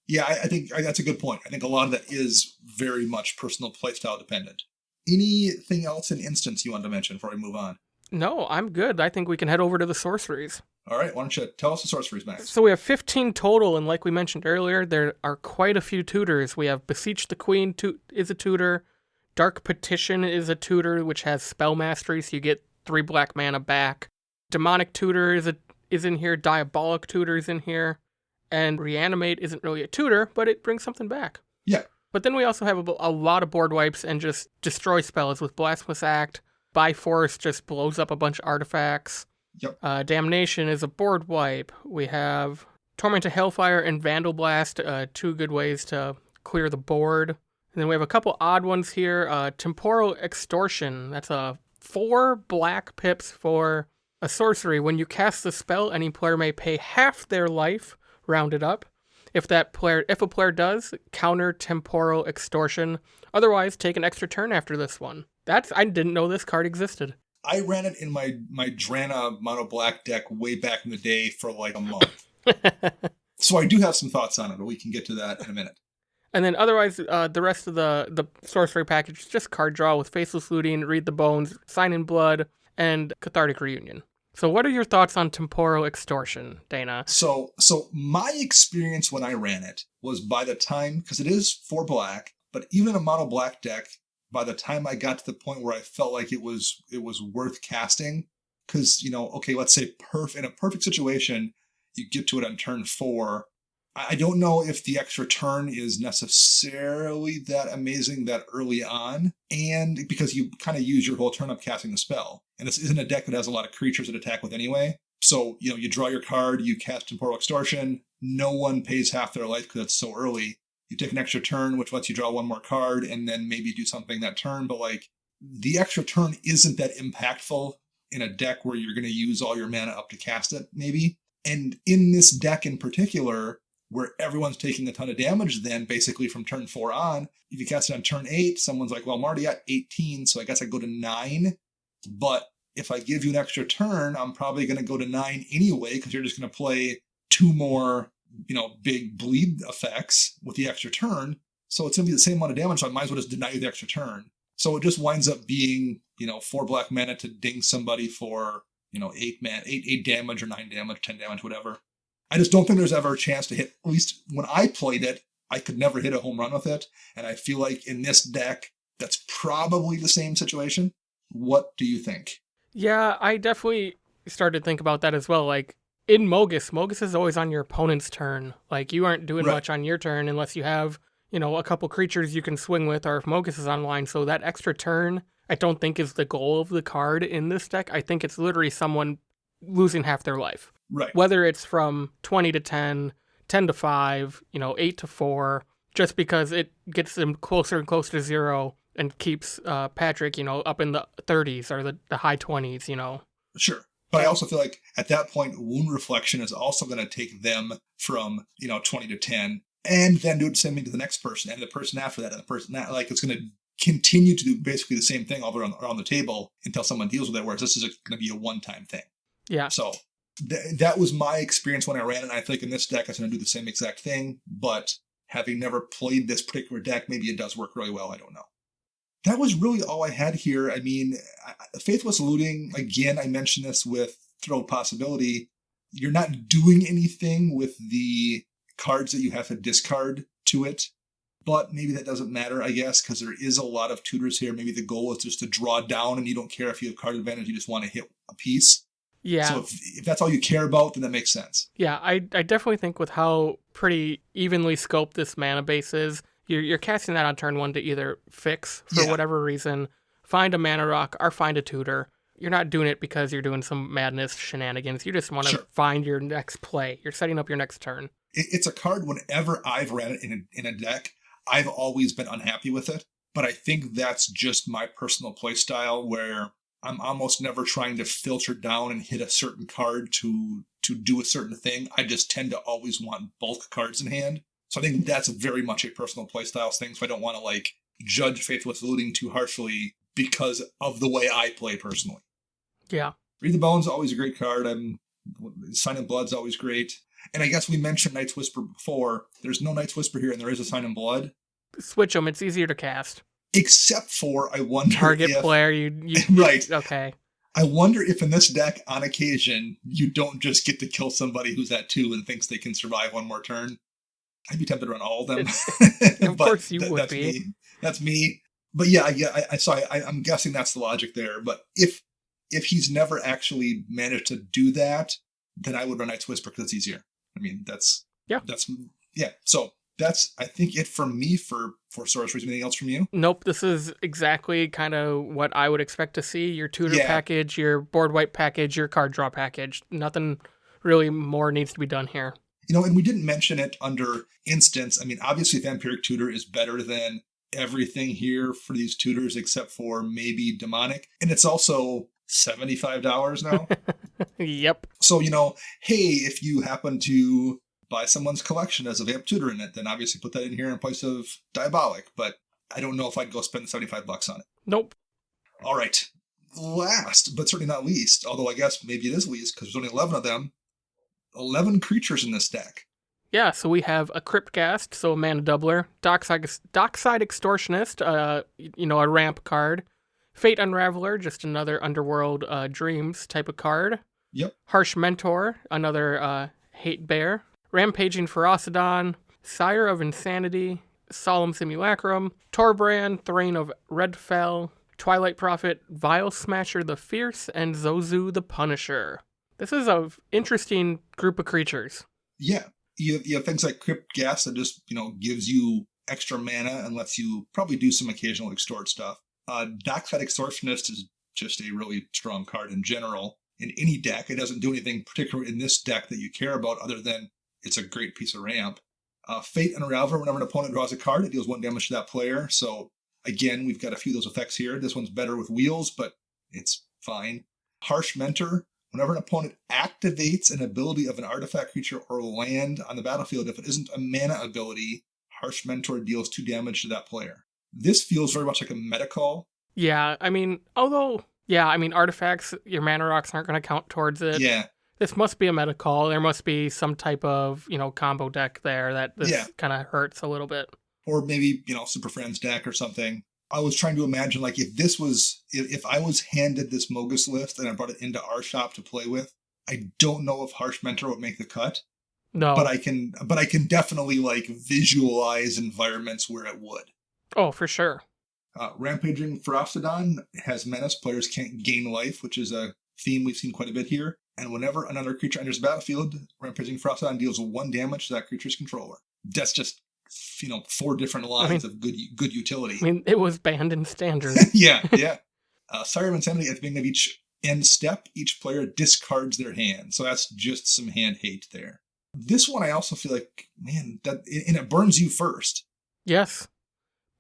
Yeah, I think that's a good point. I think a lot of that is very much personal playstyle dependent. Anything else in instance you want to mention before we move on? No, I'm good. I think we can head over to the sorceries. All right, why don't you tell us the sorceries, Max? So we have 15 total, and like we mentioned earlier, there are quite a few tutors. We have Beseech the Queen is a tutor. Dark Petition is a tutor, which has Spell Mastery, so you get 3 black mana back. Demonic Tutor is in here. Diabolic Tutor is in here. And Reanimate isn't really a tutor, but it brings something back. Yeah. But then we also have a lot of board wipes and just destroy spells with Blasphemous Act. Byforce just blows up a bunch of artifacts. Yep. Damnation is a board wipe. We have Torment to Hellfire and Vandal Blast, 2 good ways to clear the board. And then we have a couple odd ones here. Temporal Extortion, that's 4 black pips for a sorcery. When you cast the spell, any player may pay half their life, rounded up. If a player does, counter Temporal Extortion. Otherwise, take an extra turn after this one. I didn't know this card existed. I ran it in my Drana mono black deck way back in the day for like a month. So I do have some thoughts on it, but we can get to that in a minute. And then otherwise, the rest of the sorcery package is just card draw with Faceless Looting, Read the Bones, Sign in Blood, and Cathartic Reunion. So what are your thoughts on Temporal Extortion, Dana? So my experience when I ran it was by the time, because it is 4 black, but even in a mono black deck, by the time I got to the point where I felt like it was worth casting, because, okay, let's say in a perfect situation, you get to it on turn 4. I don't know if the extra turn is necessarily that amazing that early on, and because you kind of use your whole turn up casting the spell. And this isn't a deck that has a lot of creatures that attack with anyway. So, you draw your card, you cast Temporal Extortion, no one pays half their life because it's so early. You take an extra turn, which lets you draw one more card, and then maybe do something that turn, but the extra turn isn't that impactful in a deck where you're going to use all your mana up to cast it, maybe. And in this deck in particular, where everyone's taking a ton of damage then basically from turn 4 on, if you cast it on turn 8, someone's like, well, I'm already at 18, so I guess I go to 9. But if I give you an extra turn, I'm probably going to go to 9 anyway, because you're just going to play 2 more, big bleed effects with the extra turn. So it's going to be the same amount of damage, so I might as well just deny you the extra turn. So it just winds up being, 4 black mana to ding somebody for, 8 damage or 9 damage, 10 damage, whatever. I just don't think there's ever a chance to hit, at least when I played it, I could never hit a home run with it. And I feel like in this deck, that's probably the same situation. What do you think? Yeah, I definitely started to think about that as well. In Mogis is always on your opponent's turn. You aren't doing much on your turn unless you have, a couple creatures you can swing with, or if Mogis is online. So that extra turn, I don't think is the goal of the card in this deck. I think it's literally someone losing half their life. Right. Whether it's from 20 to 10, 10 to 5, 8 to 4, just because it gets them closer and closer to 0 and keeps Patrick, up in the 30s or the high 20s, Sure. But I also feel like at that point, Wound Reflection is also going to take them from, 20 to 10 and then do the same thing to the next person and the person after that and the person that, it's going to continue to do basically the same thing all around the table until someone deals with it, whereas this is going to be a one-time thing. Yeah. So that was my experience when I ran it. And I think in this deck, it's going to do the same exact thing. But having never played this particular deck, maybe it does work really well. I don't know. That was really all I had here. I mean, Faithless Looting, again, I mentioned this with Throw Possibility. You're not doing anything with the cards that you have to discard to it. But maybe that doesn't matter, I guess, because there is a lot of tutors here. Maybe the goal is just to draw down and you don't care if you have card advantage. You just want to hit a piece. Yeah. So if that's all you care about, then that makes sense. Yeah, I definitely think with how pretty evenly scoped this mana base is, you're casting that on turn 1 to either fix for whatever reason, find a mana rock, or find a tutor. You're not doing it because you're doing some madness shenanigans. You just want to find your next play. You're setting up your next turn. It's a card whenever I've ran it in a deck, I've always been unhappy with it. But I think that's just my personal play style where I'm almost never trying to filter down and hit a certain card to do a certain thing. I just tend to always want bulk cards in hand. So I think that's very much a personal playstyle thing. So I don't want to judge Faithless Looting too harshly because of the way I play personally. Yeah. Read the Bones is always a great card. Sign in Blood's always great. And I guess we mentioned Night's Whisper before. There's no Night's Whisper here, and there is a Sign in Blood. Switch them. It's easier to cast. Except for, I wonder Target player, you right. Okay. I wonder if in this deck, on occasion, you don't just get to kill somebody who's at 2 and thinks they can survive one more turn. I'd be tempted to run all of them. Of course you would be. Me. That's me. But yeah, I'm guessing that's the logic there. But if he's never actually managed to do that, then I would run Night's Whisper because it's easier. I mean, So that's, I think, it for me for sorceries. Anything else from you? Nope. This is exactly kind of what I would expect to see. Your tutor package, your board wipe package, your card draw package. Nothing really more needs to be done here. And we didn't mention it under instance. I mean, obviously Vampiric Tutor is better than everything here for these tutors except for maybe Demonic. And it's also $75 now. Yep. So, hey, if you happen to buy someone's collection as a Vamp Tutor in it, then obviously put that in here in place of Diabolic. But I don't know if I'd go spend $75 on it. Nope. All right. Last, but certainly not least, although I guess maybe it is least because there's only 11 of them, 11 creatures in this deck. Yeah, so we have a Cryptghast, so a mana doubler, Dockside Extortionist, a ramp card, Fate Unraveler, just another Underworld Dreams type of card. Yep. Harsh Mentor, another Hate Bear, Rampaging Ferocidon, Sire of Insanity, Solemn Simulacrum, Torbrand, Thrain of Redfell, Twilight Prophet, Vile Smasher the Fierce, and Zozu the Punisher. This is an interesting group of creatures. Yeah. You have things like Crypt Gas that just, gives you extra mana and lets you probably do some occasional extort stuff. Dockside Extortionist is just a really strong card in general. In any deck, it doesn't do anything particular in this deck that you care about other than it's a great piece of ramp. Fate Unraveler, whenever an opponent draws a card, it deals 1 damage to that player. So, again, we've got a few of those effects here. This one's better with wheels, but it's fine. Harsh Mentor, whenever an opponent activates an ability of an artifact, creature, or land on the battlefield, if it isn't a mana ability, Harsh Mentor deals 2 damage to that player. This feels very much like a meta call. Yeah, artifacts, your mana rocks aren't going to count towards it. Yeah. This must be a meta call. There must be some type of, combo deck there that this kind of hurts a little bit. Or maybe, Super Friends deck or something. I was trying to imagine, like, if I was handed this Mogis list and I brought it into our shop to play with, I don't know if Harsh Mentor would make the cut. No. But I can definitely, like, visualize environments where it would. Oh, for sure. Rampaging Ferocidon has menace. Players can't gain life, which is a theme we've seen quite a bit here. And whenever another creature enters the battlefield, Rampaging Ferocidon deals 1 damage to that creature's controller. That's just, 4 different lines of good utility. It was banned in Standard. Yeah. Sire of Insanity, at the beginning of each end step, each player discards their hand. So that's just some hand hate there. This one I also feel like, and it burns you first. Yes.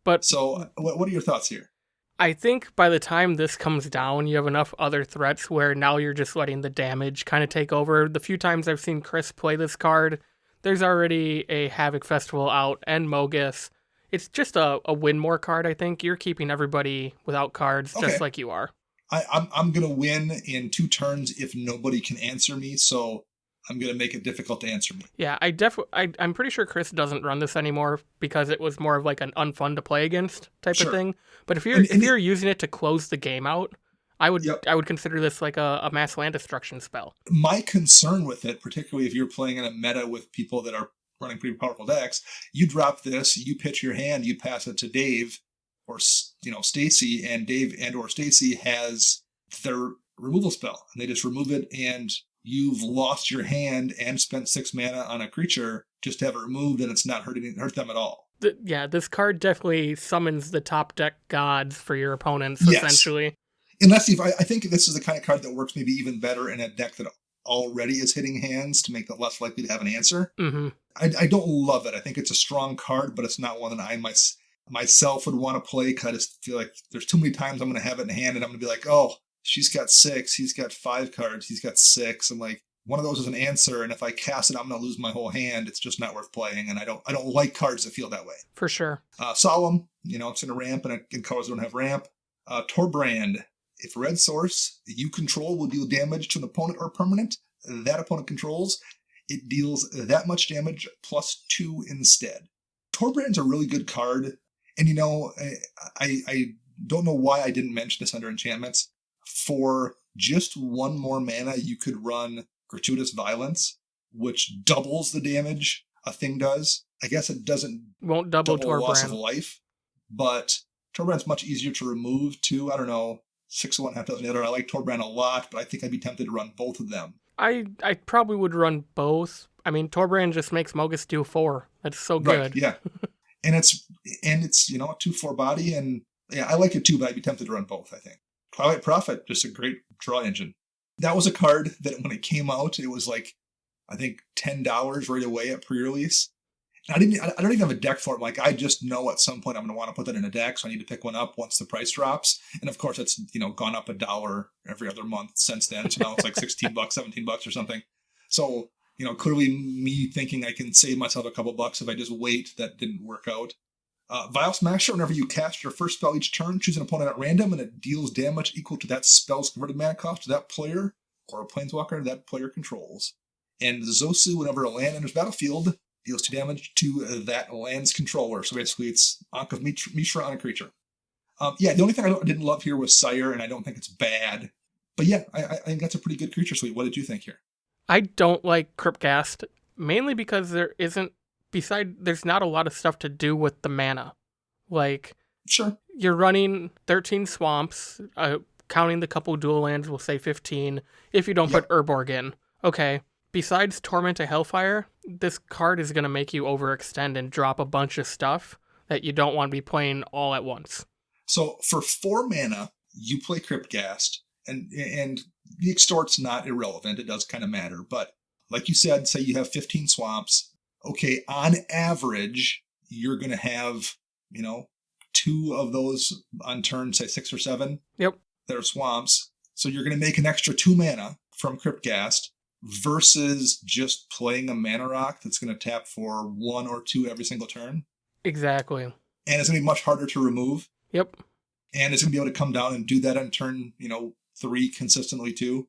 But so what are your thoughts here? I think by the time this comes down, you have enough other threats where now you're just letting the damage kind of take over. The few times I've seen Chris play this card, there's already a Havoc Festival out and Mogis. It's just a win more card, I think. You're keeping everybody without cards just like you are. I'm going to win in 2 turns if nobody can answer me, so I'm going to make it difficult to answer me. Yeah, I'm pretty sure Chris doesn't run this anymore because it was more of like an unfun to play against type of thing. But if you're using it to close the game out, I would consider this like a mass land destruction spell. My concern with it, particularly if you're playing in a meta with people that are running pretty powerful decks, you drop this, you pitch your hand, you pass it to Dave or Stacy, and Dave and or Stacy has their removal spell, and they just remove it, and you've lost your hand and spent 6 mana on a creature just to have it removed, and it's not hurt them at all. This card definitely summons the top deck gods for your opponents, essentially. Unless I think this is the kind of card that works maybe even better in a deck that already is hitting hands to make it less likely to have an answer. Mm-hmm. I don't love it. I think it's a strong card, but it's not one that I myself would want to play, because I just feel like there's too many times I'm going to have it in hand and I'm going to be like, oh, she's got 6, he's got 5 cards, he's got 6. I'm like, one of those is an answer, and if I cast it, I'm going to lose my whole hand. It's just not worth playing, and I don't like cards that feel that way. For sure. Solemn, it's in a ramp, and in colors don't have ramp. Torbrand, if red source you control will deal damage to an opponent or permanent that opponent controls, it deals that much damage plus 2 instead. Torbrand's a really good card, and I don't know why I didn't mention this under enchantments. For just 1 more mana, you could run Gratuitous Violence, which doubles the damage a thing does. I guess it won't double loss of life, but Torbrand's much easier to remove too. I don't know, 6 of one, half dozen the other. I like Torbrand a lot, but I think I'd be tempted to run both of them. I probably would run both. I mean, Torbrand just makes Mogis do 4. That's so good. Right, yeah. and it's a 2/4 body, and yeah, I like it too, but I'd be tempted to run both, I think. Twilight Prophet, just a great draw engine. That was a card that when it came out, it was like, I think $10 right away at pre-release. And I don't even have a deck for it. Like, I just know at some point I'm going to want to put that in a deck, so I need to pick one up once the price drops. And of course, it's gone up $1 every other month since then. So now it's like $16, $17 or something. So clearly me thinking I can save myself a couple bucks if I just wait, that didn't work out. Vile Smasher, whenever you cast your first spell each turn, choose an opponent at random, and it deals damage equal to that spell's converted mana cost to that player or a planeswalker that player controls. And Zosu, whenever a land enters battlefield, deals 2 damage to that land's controller. So basically it's Ankh of Mishra on a creature. The only thing I didn't love here was Sire, and I don't think it's bad. But yeah, I think that's a pretty good creature suite. What did you think here? I don't like Cryptghast, mainly because there's not a lot of stuff to do with the mana. Like, sure, you're running 13 swamps, counting the couple dual lands, we'll say 15, if you don't put Urborg in. Okay, besides Torment to Hellfire, this card is going to make you overextend and drop a bunch of stuff that you don't want to be playing all at once. So for 4 mana, you play Cryptghast, and the Extort's not irrelevant. It does kind of matter. But like you said, say you have 15 swamps. Okay, on average, you're going to have, 2 of those on turn, say 6 or 7. Yep. That are swamps. So you're going to make an extra 2 mana from Cryptghast versus just playing a mana rock that's going to tap for 1 or 2 every single turn. Exactly. And it's going to be much harder to remove. Yep. And it's going to be able to come down and do that on turn, 3 consistently too.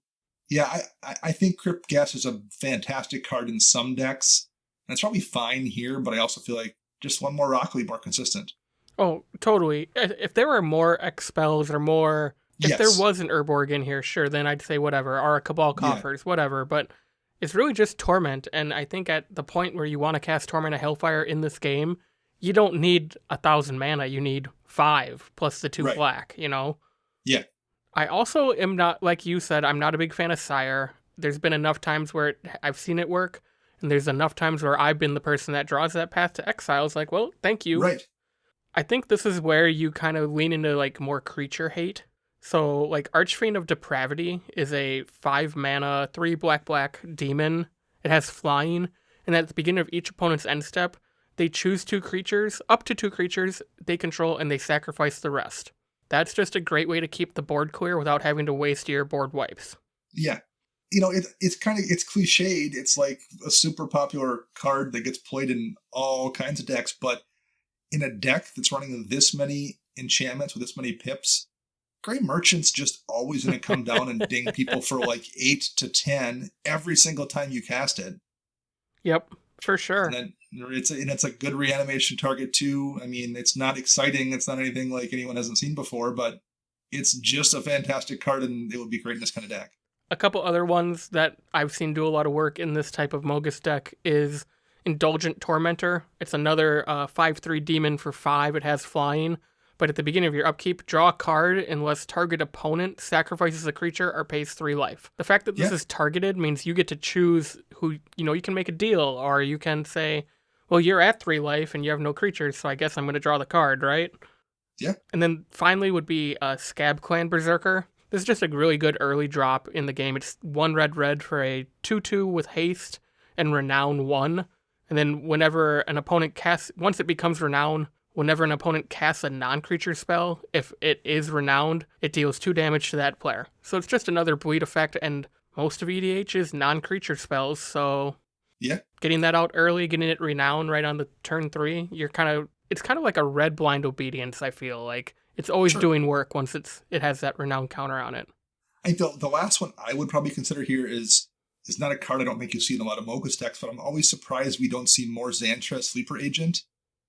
Yeah, I think Cryptghast is a fantastic card in some decks. And it's probably fine here, but I also feel like just 1 more rock will be more consistent. Oh, totally. If there were more X spells or more... If there was an Urborg in here, sure, then I'd say whatever. Or a Cabal Coffers, whatever. But it's really just Torment. And I think at the point where you want to cast Torment of Hellfire in this game, you don't need 1,000 mana. You need 5 plus the 2 black, Yeah. I also am not, like you said, I'm not a big fan of Sire. There's been enough times where I've seen it work. And there's enough times where I've been the person that draws that path to exile. It's like, well, thank you. Right. I think this is where you kind of lean into like more creature hate. So like Archfiend of Depravity is a 5 mana, 3 black demon. It has flying. And at the beginning of each opponent's end step, they choose 2 creatures, up to 2 creatures they control, and they sacrifice the rest. That's just a great way to keep the board clear without having to waste your board wipes. Yeah. It's cliched. It's like a super popular card that gets played in all kinds of decks, but in a deck that's running this many enchantments with this many pips, Grey Merchant's just always going to come down and ding people for like 8 to 10 every single time you cast it. Yep, for sure. And then it's a good reanimation target too. I mean, it's not exciting. It's not anything like anyone hasn't seen before, but it's just a fantastic card, and it would be great in this kind of deck. A couple other ones that I've seen do a lot of work in this type of Mogis deck is Indulgent Tormentor. It's another 5/3 demon for 5. It has flying. But at the beginning of your upkeep, draw a card unless target opponent sacrifices a creature or pays 3 life. The fact that this is targeted means you get to choose who, you can make a deal, or you can say, well, you're at 3 life and you have no creatures, so I guess I'm going to draw the card, right? Yeah. And then finally would be Scab Clan Berserker. This is just a really good early drop in the game. It's 1 red for a 2/2 with haste and renown 1. And then whenever an opponent once it becomes renown, whenever an opponent casts a non-creature spell, if it is renowned, it deals 2 damage to that player. So it's just another bleed effect, and most of EDH is non-creature spells, so getting that out early, getting it renowned right on the turn 3, it's kind of like a red blind obedience, I feel like. It's always doing work once it has that renown counter on it. I think the last one I would probably consider here is not a card I don't think you see in a lot of Mogis decks, but I'm always surprised we don't see more Xantra Sleeper Agent.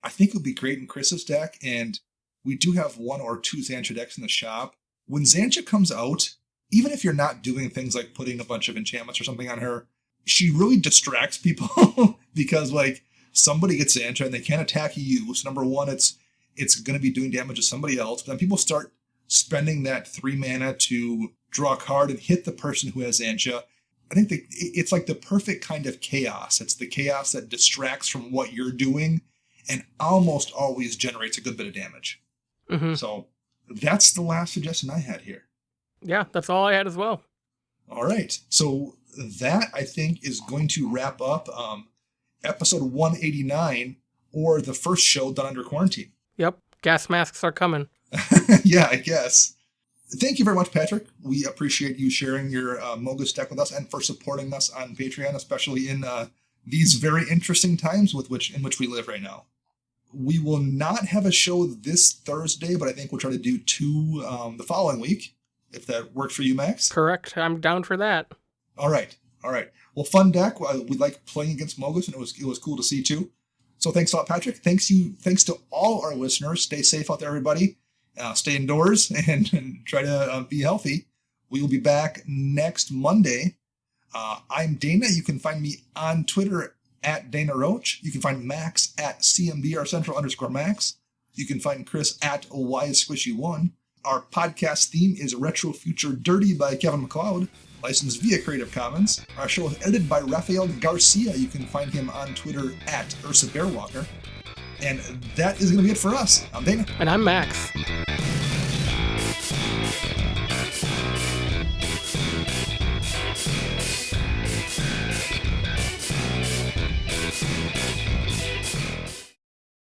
I think it would be great in Chris's deck, and we do have 1 or 2 Xantra decks in the shop. When Xantra comes out, even if you're not doing things like putting a bunch of enchantments or something on her, she really distracts people because like somebody gets Xantra and they can't attack you. So number 1, it's going to be doing damage to somebody else. But then people start spending that 3 mana to draw a card and hit the person who has Xantra. I think it's like the perfect kind of chaos. It's the chaos that distracts from what you're doing and almost always generates a good bit of damage. Mm-hmm. So that's the last suggestion I had here. Yeah, that's all I had as well. All right. So that, I think, is going to wrap up episode 189, or the first show done under quarantine. Yep. Gas masks are coming. Yeah, I guess. Thank you very much, Patrick. We appreciate you sharing your Mogis deck with us and for supporting us on Patreon, especially in these very interesting times in which we live right now. We will not have a show this Thursday, but I think we'll try to do 2 the following week, if that works for you, Max. Correct. I'm down for that. All right. Well, fun deck. We like playing against Mogis, and it was cool to see too. So thanks a lot, Patrick. Thanks to all our listeners. Stay safe out there, everybody. Stay indoors and try to be healthy. We will be back next Monday. I'm Dana. You can find me on Twitter at Dana Roach. You can find Max at CMDRCentral_Max. You can find Chris at YSquishy1. Our podcast theme is Retro Future Dirty by Kevin MacLeod, licensed via Creative Commons. Our show is edited by Rafael Garcia. You can find him on Twitter at Ursa Bearwalker. And that is going to be it for us. I'm Dana. And I'm Max.